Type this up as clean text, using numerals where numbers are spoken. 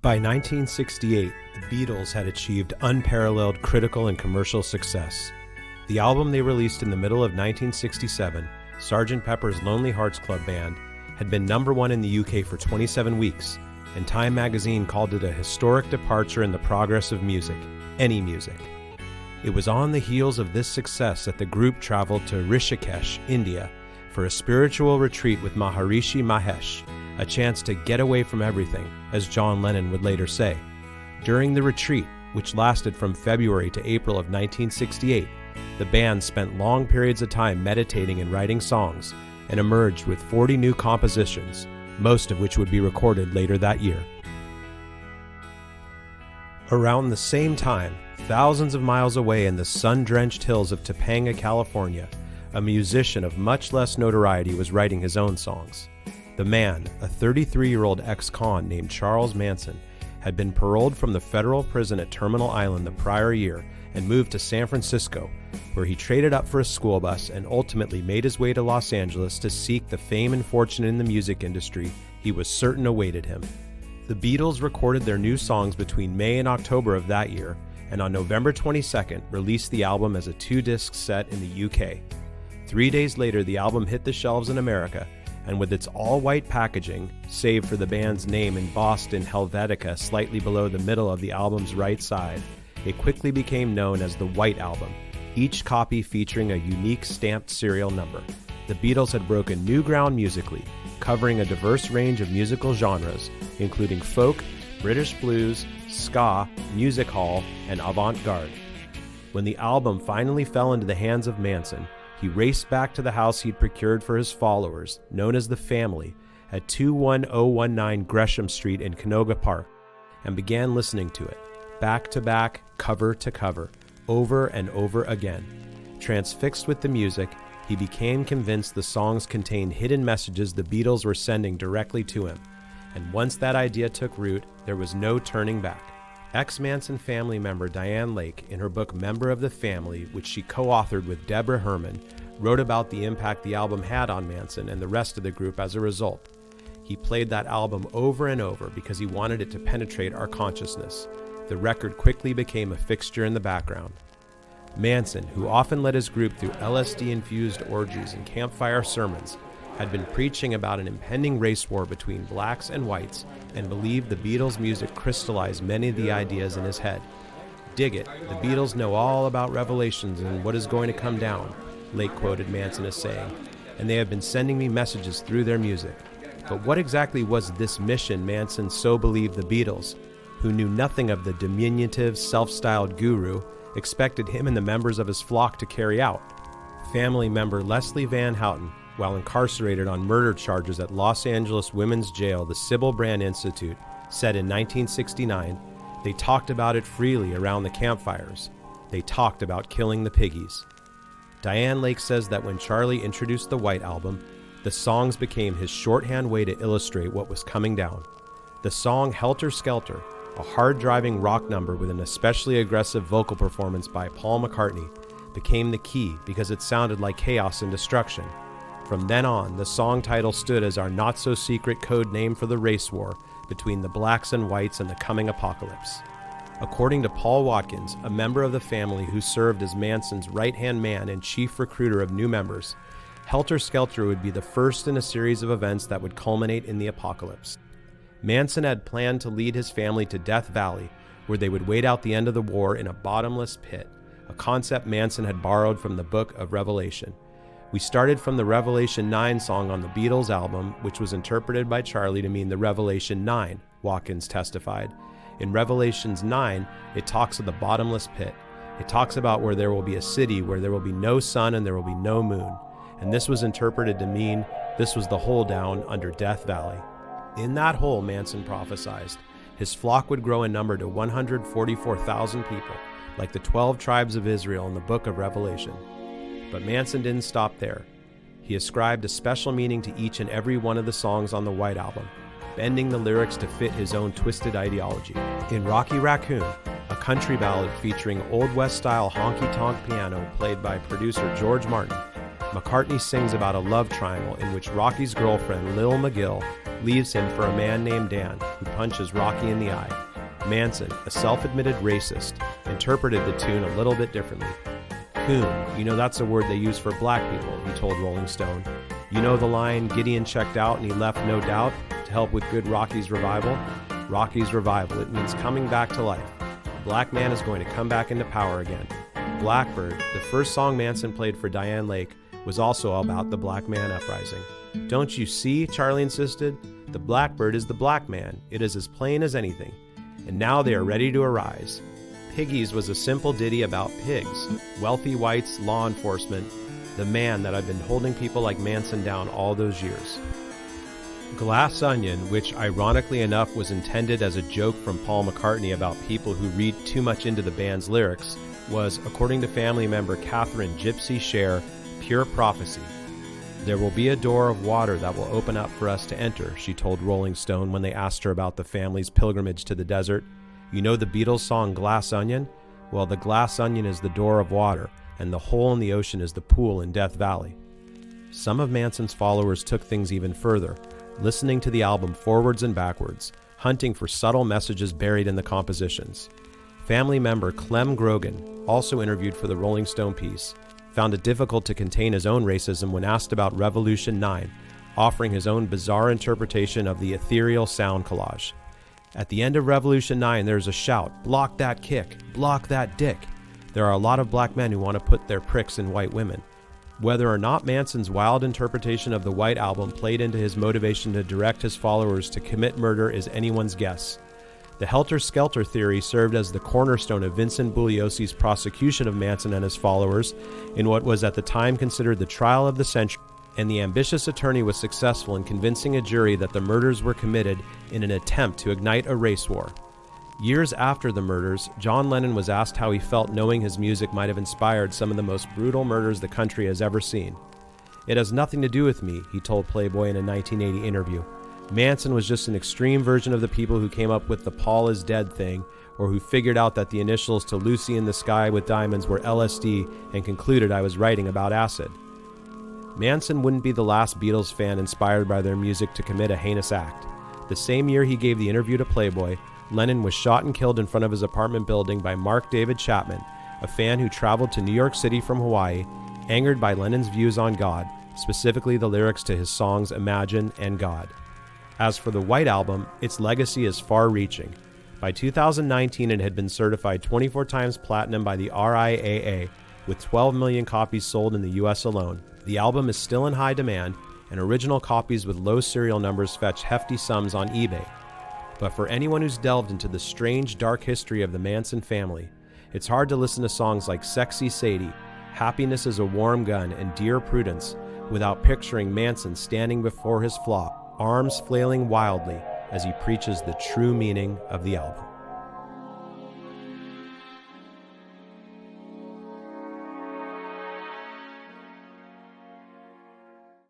By 1968, the Beatles had achieved unparalleled critical and commercial success. The album they released in the middle of 1967, Sgt. Pepper's Lonely Hearts Club Band, had been #1 in the UK for 27 weeks, and Time magazine called it a historic departure in the progress of music, any music. It was on the heels of this success that the group traveled to Rishikesh, India, for a spiritual retreat with Maharishi Mahesh, a chance to get away from everything, as John Lennon would later say. During the retreat, which lasted from February to April of 1968, the band spent long periods of time meditating and writing songs, and emerged with 40 new compositions, most of which would be recorded later that year. Around the same time, thousands of miles away in the sun-drenched hills of Topanga, California, a musician of much less notoriety was writing his own songs. The man, a 33-year-old ex-con named Charles Manson, had been paroled from the federal prison at Terminal Island the prior year and moved to San Francisco, where he traded up for a school bus and ultimately made his way to Los Angeles to seek the fame and fortune in the music industry he was certain awaited him. The Beatles recorded their new songs between May and October of that year, and on November 22nd released the album as a 2-disc set in the UK. 3 days later, the album hit the shelves in America, and with its all-white packaging, save for the band's name embossed in Helvetica slightly below the middle of the album's right side, it quickly became known as the White Album, each copy featuring a unique stamped serial number. The Beatles had broken new ground musically, covering a diverse range of musical genres, including folk, British blues, ska, music hall, and avant-garde. When the album finally fell into the hands of Manson, he raced back to the house he'd procured for his followers, known as the Family, at 21019 Gresham Street in Canoga Park, and began listening to it, back to back, cover to cover, over and over again. Transfixed with the music, he became convinced the songs contained hidden messages the Beatles were sending directly to him, and once that idea took root, there was no turning back. Ex-Manson family member Diane Lake, in her book Member of the Family, which she co-authored with Deborah Herman, wrote about the impact the album had on Manson and the rest of the group as a result. He played that album over and over because he wanted it to penetrate our consciousness. The record quickly became a fixture in the background. Manson, who often led his group through LSD-infused orgies and campfire sermons, had been preaching about an impending race war between blacks and whites and believed the Beatles' music crystallized many of the ideas in his head. "Dig it, the Beatles know all about revelations and what is going to come down," Lake quoted Manson as saying, "and they have been sending me messages through their music." But what exactly was this mission Manson so believed the Beatles, who knew nothing of the diminutive, self-styled guru, expected him and the members of his flock to carry out? Family member Leslie Van Houten, while incarcerated on murder charges at Los Angeles Women's Jail, the Sybil Brand Institute, said in 1969, "They talked about it freely around the campfires. They talked about killing the piggies." Diane Lake says that when Charlie introduced the White Album, the songs became his shorthand way to illustrate what was coming down. The song Helter Skelter, a hard-driving rock number with an especially aggressive vocal performance by Paul McCartney, became the key because it sounded like chaos and destruction. From then on, the song title stood as our not-so-secret code name for the race war between the blacks and whites and the coming apocalypse. According to Paul Watkins, a member of the Family who served as Manson's right-hand man and chief recruiter of new members, Helter Skelter would be the first in a series of events that would culminate in the apocalypse. Manson had planned to lead his family to Death Valley, where they would wait out the end of the war in a bottomless pit, a concept Manson had borrowed from the Book of Revelation. "We started from the Revelation 9 song on the Beatles album, which was interpreted by Charlie to mean the Revelation 9, Watkins testified. In Revelations 9, it talks of the bottomless pit. It talks about where there will be a city where there will be no sun and there will be no moon. And this was interpreted to mean this was the hole down under Death Valley. In that hole, Manson prophesied, his flock would grow in number to 144,000 people, like the 12 tribes of Israel in the Book of Revelation. But Manson didn't stop there. He ascribed a special meaning to each and every one of the songs on the White Album, bending the lyrics to fit his own twisted ideology. In Rocky Raccoon, a country ballad featuring Old West-style honky-tonk piano played by producer George Martin, McCartney sings about a love triangle in which Rocky's girlfriend, Lil McGill, leaves him for a man named Dan, who punches Rocky in the eye. Manson, a self-admitted racist, interpreted the tune a little bit differently. Coon, that's a word they use for black people, he told Rolling Stone. You know the line, Gideon checked out and he left no doubt, to help with good Rocky's revival? Rocky's revival, it means coming back to life. A black man is going to come back into power again. Blackbird, the first song Manson played for Diane Lake, was also about the black man uprising. Don't you see, Charlie insisted? The blackbird is the black man. It is as plain as anything. And now they are ready to arise. Piggies was a simple ditty about pigs, wealthy whites, law enforcement, the man that had been holding people like Manson down all those years. Glass Onion, which ironically enough was intended as a joke from Paul McCartney about people who read too much into the band's lyrics, was, according to family member Catherine Gypsy Share, pure prophecy. There will be a door of water that will open up for us to enter, she told Rolling Stone when they asked her about the family's pilgrimage to the desert. You know the Beatles song Glass Onion? Well, the glass onion is the door of water, and the hole in the ocean is the pool in Death Valley. Some of Manson's followers took things even further, listening to the album forwards and backwards, hunting for subtle messages buried in the compositions. Family member Clem Grogan, also interviewed for the Rolling Stone piece, found it difficult to contain his own racism when asked about Revolution 9, offering his own bizarre interpretation of the ethereal sound collage. At the end of Revolution 9, there's a shout, "Block that kick, block that dick." There are a lot of black men who want to put their pricks in white women. Whether or not Manson's wild interpretation of the White Album played into his motivation to direct his followers to commit murder is anyone's guess. The helter-skelter theory served as the cornerstone of Vincent Bugliosi's prosecution of Manson and his followers in what was at the time considered the trial of the century, and the ambitious attorney was successful in convincing a jury that the murders were committed in an attempt to ignite a race war. Years after the murders, John Lennon was asked how he felt knowing his music might have inspired some of the most brutal murders the country has ever seen. "It has nothing to do with me," he told Playboy in a 1980 interview. "Manson was just an extreme version of the people who came up with the Paul is dead thing, or who figured out that the initials to Lucy in the Sky with Diamonds were LSD and concluded I was writing about acid." Manson wouldn't be the last Beatles fan inspired by their music to commit a heinous act. The same year he gave the interview to Playboy, Lennon was shot and killed in front of his apartment building by Mark David Chapman, a fan who traveled to New York City from Hawaii, angered by Lennon's views on God, specifically the lyrics to his songs Imagine and God. As for the White Album, its legacy is far-reaching. By 2019, it had been certified 24 times platinum by the RIAA, with 12 million copies sold in the US alone. The album is still in high demand, and original copies with low serial numbers fetch hefty sums on eBay. But for anyone who's delved into the strange, dark history of the Manson family, it's hard to listen to songs like Sexy Sadie, Happiness is a Warm Gun, and Dear Prudence without picturing Manson standing before his flop, arms flailing wildly as he preaches the true meaning of the album.